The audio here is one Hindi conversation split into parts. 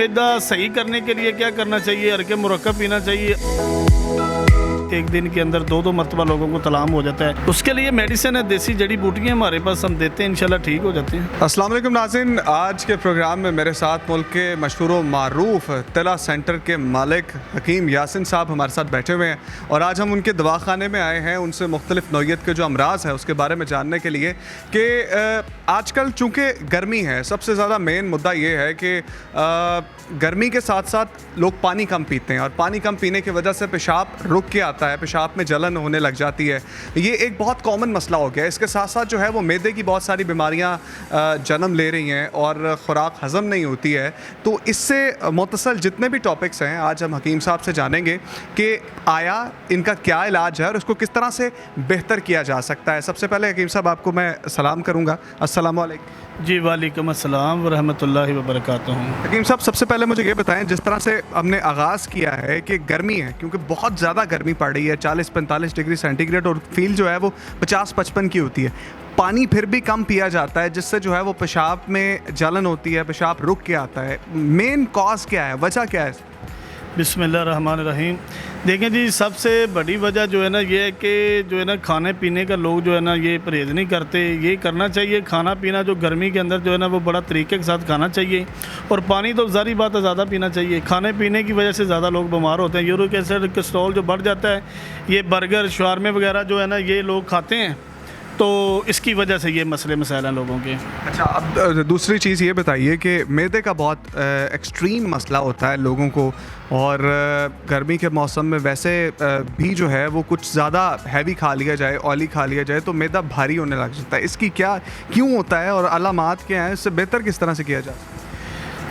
मैदा सही करने के लिए क्या करना चाहिए? अरके मुरक्कब पीना चाहिए। एक दिन के अंदर 2-2 मरतबा लोगों को तलाम हो जाता है। उसके लिए मेडिसिन है, देसी जड़ी बूटियाँ हमारे पास हम देते हैं, इंशाल्लाह ठीक हो जाते हैं। अस्सलाम वालेकुम नाज़रीन, आज के प्रोग्राम में मेरे साथ मुल्क के मशहूर व मारूफ तिला सेंटर के मालिक हकीम यासिन साहब हमारे साथ बैठे हुए हैं और आज हम उनके दवाखाने में आए हैं उनसे मुख्तलिफ नौइयत के जो अमराज हैं उसके बारे में जानने के लिए कि आजकल चूँकि गर्मी है, सबसे ज़्यादा मेन मुद्दा ये है कि गर्मी के साथ साथ लोग पानी कम पीते हैं और पानी कम पीने की वजह से पेशाब रुक के आता है, पेशाब में जलन होने लग जाती है। ये एक बहुत कॉमन मसला हो गया है। इसके साथ साथ जो है वो मैदे की बहुत सारी बीमारियां जन्म ले रही हैं और ख़ुराक हज़म नहीं होती है। तो इससे मुतसल जितने भी टॉपिक्स हैं आज हम हकीम साहब से जानेंगे कि आया इनका क्या इलाज है और उसको किस तरह से बेहतर किया जा सकता है। सबसे पहले हकीम साहब आपको मैं सलाम करूँगा। अस्सलाम वालेकुम। जी वालेकुम अस्सलाम व रहमतुल्लाहि व बरकातुहू। हकीम साहब सबसे पहले मुझे ये बताएं, जिस तरह से हमने आगाज़ किया है कि गर्मी है, क्योंकि बहुत ज़्यादा गर्मी पड़ रही है, 40-45 डिग्री सेंटीग्रेड और फील जो है वो 50-55 की होती है। पानी फिर भी कम पिया जाता है जिससे जो है वो पेशाब में जलन होती है, पेशाब रुक के आता है। मेन कॉज क्या है, वजह क्या है? बिस्मिल्लाहिर्रहमानिर्रहीम। देखें जी, सबसे बड़ी वजह जो है ना ये है कि जो है ना खाने पीने का लोग जो है ना ये परहेज़ नहीं करते। ये करना चाहिए, खाना पीना जो गर्मी के अंदर जो है ना वो बड़ा तरीके के साथ खाना चाहिए और पानी तो ज़ाहिर बात है ज़्यादा पीना चाहिए। खाने पीने की वजह से ज़्यादा लोग बीमार होते हैं। यूरिक एसिड, कोलेस्ट्रॉल जो बढ़ जाता है, ये बर्गर शवारमे वगैरह जो है ना ये लोग खाते हैं, तो इसकी वजह से ये मसले मसाइल हैं लोगों के। अच्छा, अब दूसरी चीज़ ये बताइए कि मैदे का बहुत एक्सट्रीम मसला होता है लोगों को और गर्मी के मौसम में वैसे भी जो है वो कुछ ज़्यादा हैवी खा लिया जाए, ऑयली खा लिया जाए तो मैदा भारी होने लग जाता है। इसकी क्या क्यों होता है और अलामात क्या हैं? इससे बेहतर किस तरह से किया जा सकता है?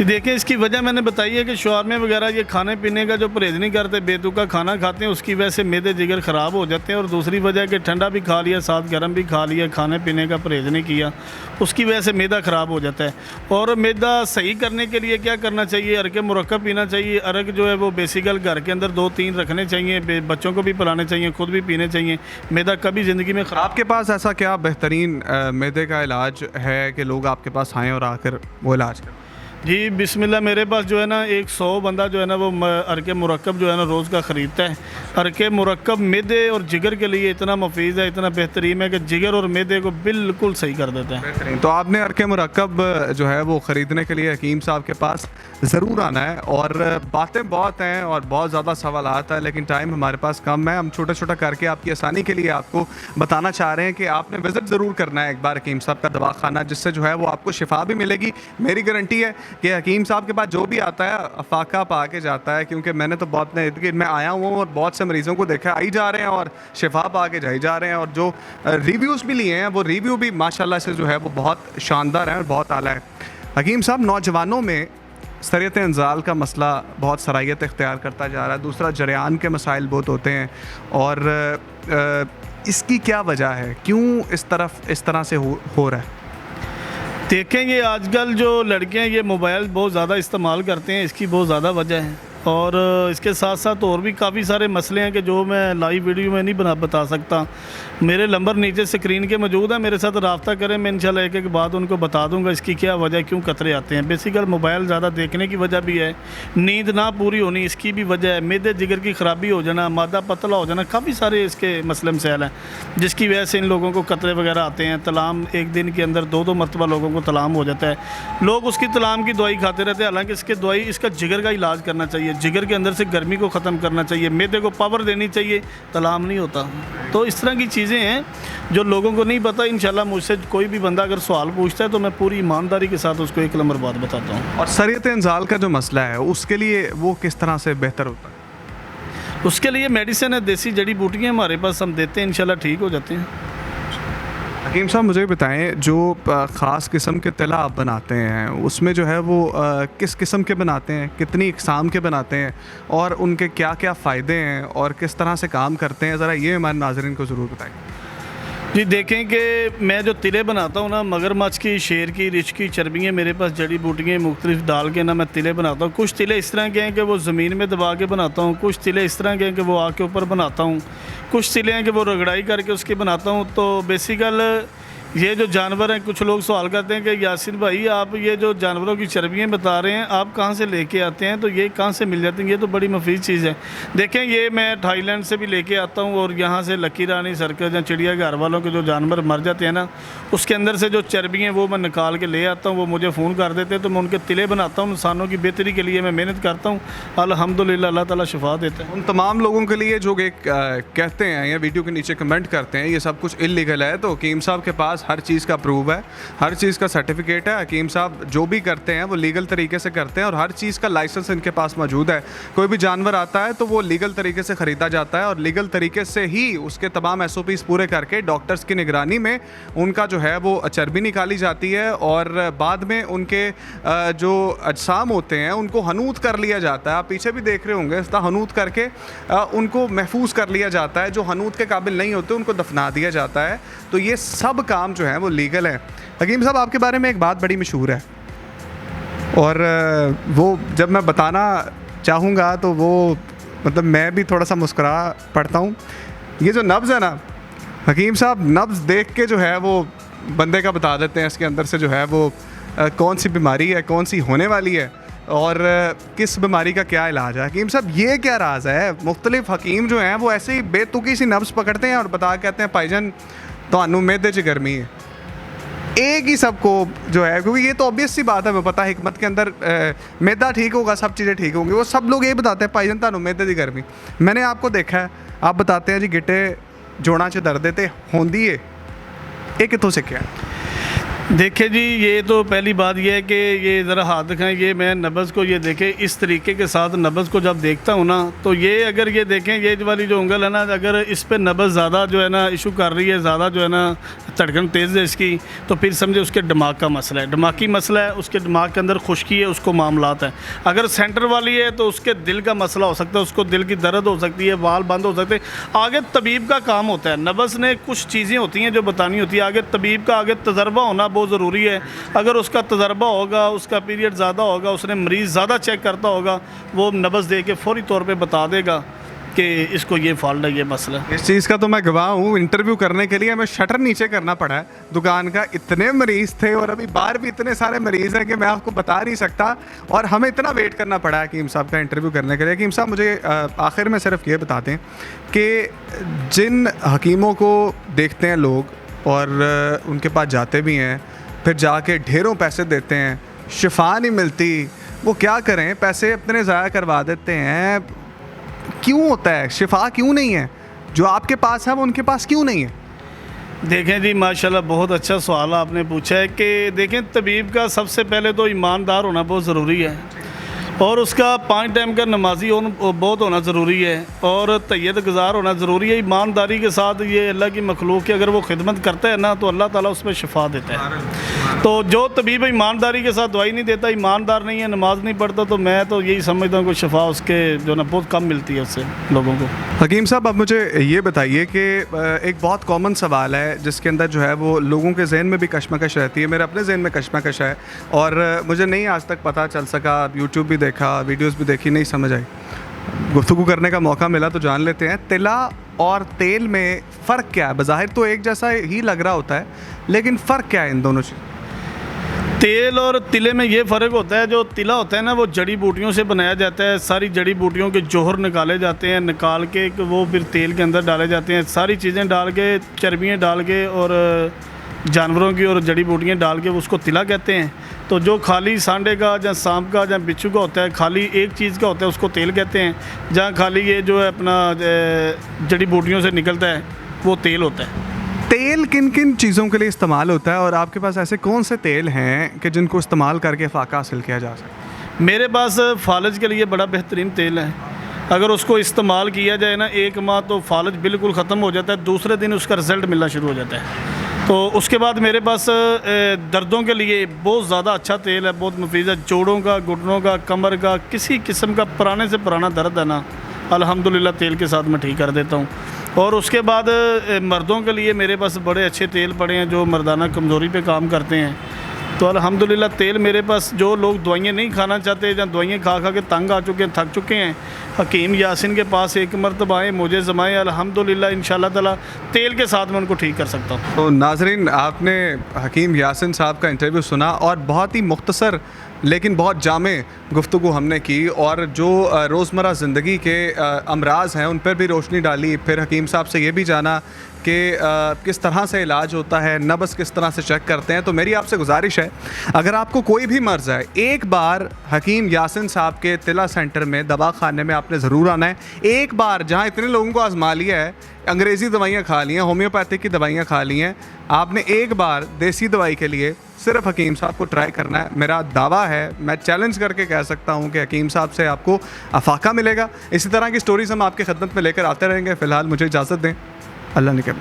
देखिए, इसकी वजह मैंने बताई है कि शवारमे वगैरह ये खाने पीने का जो परहेज़ नहीं करते, बेतुका खाना खाते हैं, उसकी वजह से मैदे जिगर ख़राब हो जाते हैं। और दूसरी वजह कि ठंडा भी खा लिया, साथ गर्म भी खा लिया, खाने पीने का परहेज़ नहीं किया, उसकी वजह से मैदा ख़राब हो जाता है। और मैदा सही करने के लिए क्या करना चाहिए? अरके मुरक्कब पीना चाहिए। अरक जो है वो बेसिकल घर के अंदर 2-3 रखने चाहिए, बच्चों को भी पिलाने चाहिए, खुद भी पीने चाहिए। मैदा कभी ज़िंदगी में आपके पास ऐसा क्या बेहतरीन मैदे का इलाज है कि लोग आपके पास आएँ और आकर वो इलाज करें? जी बिस्मिल्लाह, मेरे पास जो है ना 100 बंदा जो है ना वो अरके मुरक्कब जो है ना रोज़ का ख़रीदता है। अरके मुरक्कब मैदे और जिगर के लिए इतना मुफीद है, इतना बेहतरीन है कि जिगर और मैदे को बिल्कुल सही कर देता है। तो आपने अरके मुरक्कब जो है वो ख़रीदने के लिए हकीम साहब के पास ज़रूर आना है। और बातें बहुत हैं और बहुत ज़्यादा सवालात हैं, लेकिन टाइम हमारे पास कम है। हम छोटा छोटा करके आपकी आसानी के लिए आपको बताना चाह रहे हैं कि आपने विज़िट ज़रूर करना है एक बार हकीम साहब का दवाखाना, जिससे जो है वो आपको शिफा भी मिलेगी। मेरी गारंटी है कि हकीम साहब के पास जो भी आता है अफाका पा के जाता है, क्योंकि मैंने तो बहुत इर्द गिर्द में आया हूँ और बहुत से मरीज़ों को देखा, आई जा रहे हैं और शिफा पा के जाई जा रहे हैं। और जो रिव्यूज़ भी लिए हैं वो रिव्यू भी माशाल्लाह से जो है वो बहुत शानदार है और बहुत आला है। हकीम साहब, नौजवानों में सरियत इंजाल का मसला बहुत सराहियत इख्तियार करता जा रहा है। दूसरा, जरियान के मसाइल बहुत होते हैं और इसकी क्या वजह है? क्यों इस तरह से हो रहा है? देखें, ये आजकल जो लड़के हैं ये मोबाइल बहुत ज़्यादा इस्तेमाल करते हैं, इसकी बहुत ज़्यादा वजह है। और इसके साथ साथ और भी काफ़ी सारे मसले हैं कि जो मैं लाइव वीडियो में नहीं बता सकता। मेरे नंबर नीचे स्क्रीन के मौजूद है, मेरे साथ रब्ता करें, मैं इंशाल्लाह एक बाद उनको बता दूंगा इसकी क्या वजह, क्यों कतरे आते हैं। बेसिकल मोबाइल ज़्यादा देखने की वजह भी है, नींद ना पूरी होनी इसकी भी वजह है, मैदे जिगर की ख़राबी हो जाना, मादा पतला हो जाना, काफ़ी सारे इसके मसले मसाइल हैं जिसकी वजह से इन लोगों को कतरे वगैरह आते हैं। तलाम एक दिन के अंदर 2-2 मरतबा लोगों को तलाम हो जाता है। लोग उसकी तलाम की दवाई खाते रहते हैं, हालाँकि इसके दवाई इसका जिगर का इलाज करना चाहिए, जिगर के अंदर से गर्मी को ख़त्म करना चाहिए, मैदे को पावर देनी चाहिए, तलाम नहीं होता। तो इस तरह की चीज़ें हैं जो लोगों को नहीं पता। इंशाल्लाह मुझसे कोई भी बंदा अगर सवाल पूछता है तो मैं पूरी ईमानदारी के साथ उसको एक नंबर बात बताता हूँ। और सरियत इंजाल का जो मसला है उसके लिए वो किस तरह से बेहतर होता है? उसके लिए मेडिसिन है, देसी जड़ी बूटियाँ हमारे पास हम देते हैं, इंशाल्लाह ठीक हो जाते हैं। हकीम साहब, मुझे बताएं, जो ख़ास किस्म के तिला आप बनाते हैं उसमें जो है वो किस किस्म के बनाते हैं, कितनी इक़साम के बनाते हैं और उनके क्या क्या फ़ायदे हैं और किस तरह से काम करते हैं, ज़रा ये हमारे नाज़रीन को ज़रूर बताएं। जी देखें कि मैं जो तिले बनाता हूँ ना, मगरमच्छ की, शेर की, रिछ की चर्बियाँ मेरे पास जड़ी बूटियाँ मुख्तलिफ डाल के ना मैं तिले बनाता हूँ। कुछ तिले इस तरह के हैं कि वो ज़मीन में दबा के बनाता हूँ, कुछ तिले इस तरह के हैं कि वो आग के ऊपर बनाता हूँ, कुछ तिले हैं कि वो रगड़ाई करके उसकी बनाता हूँ। तो बेसिकल ये जो जानवर हैं, कुछ लोग सवाल करते हैं कि यासिन भाई आप ये जो जानवरों की चर्बियाँ बता रहे हैं आप कहाँ से लेके आते हैं, तो ये कहाँ से मिल जाती हैं? ये तो बड़ी मुफीद चीज़ है। देखें, ये मैं थाईलैंड से भी लेके आता हूँ और यहाँ से लकी रानी सर्कस या चिड़ियाघर वालों के जो जानवर मर जाते हैं ना, उसके अंदर से जो चर्बी हैं वो मैं निकाल के ले आता हूँ। वो मुझे फ़ोन कर देते हैं तो मैं उनके तिले बनाता हूँ। इंसानों की बेहतरी के लिए मैं मेहनत करता हूँ। अल्हम्दुलिल्लाह अल्लाह ताला शिफा देता है। उन तमाम लोगों के लिए जो कहते हैं या वीडियो के नीचे कमेंट करते हैं ये सब कुछ इलीगल है, तो हकीम साहब के पास हर चीज़ का प्रूफ है, हर चीज़ का सर्टिफिकेट है। हकीम साहब जो भी करते हैं वो लीगल तरीके से करते हैं और हर चीज़ का लाइसेंस इनके पास मौजूद है। कोई भी जानवर आता है तो वो लीगल तरीके से ख़रीदा जाता है और लीगल तरीके से ही उसके तमाम SOPs पूरे करके डॉक्टर्स की निगरानी में उनका जो है वो चर्बी निकाली जाती है और बाद में उनके जो अजसाम होते हैं उनको हनूत कर लिया जाता है। आप पीछे भी देख रहे होंगे, इस तरह हनूत करके उनको महफूज कर लिया जाता है। जो हनूत के काबिल नहीं होते उनको दफना दिया जाता है। तो ये सब काम जो है वो लीगल है। हकीम साहब, आपके बारे में एक बात बड़ी मशहूर है और वो जब मैं बताना चाहूँगा तो वो मतलब मैं भी थोड़ा सा मुस्कुरा पड़ता हूँ। ये जो नब्ज़ है ना, हकीम साहब नब्ज़ देख के जो है वो बंदे का बता देते हैं इसके अंदर से जो है वो कौन सी बीमारी है, कौन सी होने वाली है और किस बीमारी का क्या इलाज है। हकीम साहब, ये क्या राज है? मुख्तलिफ हकीम जो हैं वो ऐसे ही बेतुकी सी नब्ज़ पकड़ते हैं और बता कहते हैं भाईजान तो मैदे च गर्मी है। एक ही सबको जो है, क्योंकि ये तो ऑब्वियस सी बात है, मैं पता है हिकमत के अंदर मैदा ठीक होगा, सब चीज़ें ठीक होंगी। वो सब लोग ये बताते हैं भाईजान तानू मैदे की गर्मी। मैंने आपको देखा है, आप बताते हैं जी गिट्टे जोड़ा च दर्द है तो होंदी है, ये कितों सीखा? देखिए जी, ये तो पहली बात ये है कि ये ज़रा हाथ दिखाएं। ये मैं नब्ज़ को ये देखें, इस तरीके के साथ नब्ज़ को जब देखता हूँ ना तो ये अगर ये देखें, ये वाली जो उंगल है ना, अगर इस पे नब्ज़ ज़्यादा जो है ना इशू कर रही है, ज़्यादा जो है ना धड़कन तेज़ है इसकी, तो फिर समझे उसके दिमाग का मसला है, दिमागी मसला है, उसके दिमाग के अंदर खुश्की है, उसको मामलात है। अगर सेंटर वाली है तो उसके दिल का मसला हो सकता है, उसको दिल की दर्द हो सकती है, वाल बंद हो सकते हैं। आगे तबीब का काम होता है, नब्ज़ ने कुछ चीज़ें होती हैं जो बतानी होती है। आगे तबीब का आगे तजर्बा होना बहुत ज़रूरी है। अगर उसका तजर्बा होगा, उसका पीरियड ज़्यादा होगा, उसने मरीज़ ज़्यादा चेक करता होगा, वो नब्ज़ दे के फौरी तौर पे बता देगा कि इसको ये फॉल्ट है, ये मसला। इस चीज़ का तो मैं गवाह हूँ। इंटरव्यू करने के लिए हमें शटर नीचे करना पड़ा है दुकान का, इतने मरीज़ थे और अभी बाहर भी इतने सारे मरीज़ हैं कि मैं आपको बता नहीं सकता और हमें इतना वेट करना पड़ा है हकीम साहब का इंटरव्यू करने के लिए। हकीम साहब, मुझे आखिर में सिर्फ ये बता दें कि जिन हकीमों को देखते हैं लोग और उनके पास जाते भी हैं, फिर जाके ढेरों पैसे देते हैं, शिफा नहीं मिलती, वो क्या करें? पैसे अपने ज़ाया करवा देते हैं। क्यों होता है? शिफा क्यों नहीं है? जो आपके पास है वो उनके पास क्यों नहीं है? देखें जी, माशाल्लाह बहुत अच्छा सवाल आपने पूछा है कि देखें, तबीब का सबसे पहले तो ईमानदार होना बहुत ज़रूरी है और उसका 5 टाइम का नमाजी बहुत होना ज़रूरी है और तैयद गुज़ार होना ज़रूरी है। ईमानदारी के साथ ये अल्लाह की मखलूक की अगर वो खिदमत करता है ना तो अल्लाह ताला उसमें शिफा देता है। तो जो तबीब ईमानदारी के साथ दवाई नहीं देता, ईमानदार नहीं है, नमाज नहीं पढ़ता, तो मैं तो यही समझता हूँ कि शिफा उसके जो ना बहुत कम मिलती है उससे लोगों को। हकीम साहब, अब मुझे ये बताइए कि एक बहुत कॉमन सवाल है जिसके अंदर जो है वो लोगों के जहन में भी कशमकश रहती है, मेरे अपने जहन में कशमकश है और मुझे नहीं आज तक पता चल सका। यूट्यूब भी देखा, वीडियोस भी देखी, नहीं समझ आई। गुफ्तगू करने का मौका मिला तो जान लेते हैं, तिला और तेल में फ़र्क क्या है? बज़ाहिर तो एक जैसा ही लग रहा होता है, लेकिन फ़र्क क्या है इन दोनों चीज़? तेल और तिले में ये फ़र्क होता है, जो तिला होता है ना वो जड़ी बूटियों से बनाया जाता है। सारी जड़ी बूटियों के जौहर निकाले जाते हैं, निकाल के वो फिर तेल के अंदर डाले जाते हैं। सारी चीज़ें डाल के, चर्बियाँ डाल के और जानवरों की और जड़ी बूटियाँ डाल के उसको तिला कहते हैं। तो जो खाली सांडे का या सांप का या बिच्छू का होता है, खाली एक चीज़ का होता है, उसको तेल कहते हैं। जहाँ खाली ये जो है अपना जड़ी बूटियों से निकलता है वो तेल होता है। तेल किन किन चीज़ों के लिए इस्तेमाल होता है और आपके पास ऐसे कौन से तेल हैं कि जिनको इस्तेमाल करके फ़ाका हासिल किया जा सकता? मेरे पास फालज के लिए बड़ा बेहतरीन तेल है। अगर उसको इस्तेमाल किया जाए ना 1 माह तो फालज बिल्कुल ख़त्म हो जाता है, दूसरे दिन उसका रिज़ल्ट मिलना शुरू हो जाता है। तो उसके बाद मेरे पास दर्दों के लिए बहुत ज़्यादा अच्छा तेल है, बहुत मुफीद है। जोड़ों का, घुटनों का, कमर का, किसी किस्म का पुराने से पुराना दर्द है ना, अल्हम्दुलिल्लाह तेल के साथ मैं ठीक कर देता हूँ। और उसके बाद मर्दों के लिए मेरे पास बड़े अच्छे तेल पड़े हैं जो मर्दाना कमज़ोरी पे काम करते हैं। तो अल्हम्दुलिल्लाह तेल मेरे पास, जो लोग दवाइयाँ नहीं खाना चाहते या दवाइयाँ खा खा के तंग आ चुके हैं, थक चुके हैं, हकीम यासिन के पास एक मरतबा आए, मुझे जमाए, अल्हम्दुलिल्लाह इंशाअल्लाह ताला तेल के साथ मैं उनको ठीक कर सकता हूँ। तो नाजरीन, आपने हकीम यासिन साहब का इंटरव्यू सुना और बहुत ही मुख्तसर लेकिन बहुत जामे गुफ्तगू हमने की, और जो रोज़मर्रा ज़िंदगी के अमराज हैं उन पर भी रोशनी डाली। फिर हकीम साहब से ये भी जाना कि किस तरह से इलाज होता है, नब्ज़ किस तरह से चेक करते हैं। तो मेरी आपसे गुजारिश है, अगर आपको कोई भी मर्ज़ है, एक बार हकीम यासिन साहब के तिला सेंटर में दवा खाने में आपने ज़रूर आना है। एक बार जहाँ इतने लोगों को आजमा लिया है, अंग्रेज़ी दवाइयाँ खा ली हैं, होम्योपैथिक की दवाइयाँ खा ली हैं, आपने एक बार देसी दवाई के लिए सिर्फ हकीम साहब को ट्राई करना है। मेरा दावा है, मैं चैलेंज करके कह सकता हूँ कि हकीम साहब से आपको अफाका मिलेगा। इसी तरह की स्टोरीज़ हम आपकी खिदमत में लेकर आते रहेंगे। फ़िलहाल मुझे इजाज़त दें, अल्लाह ने के बाद।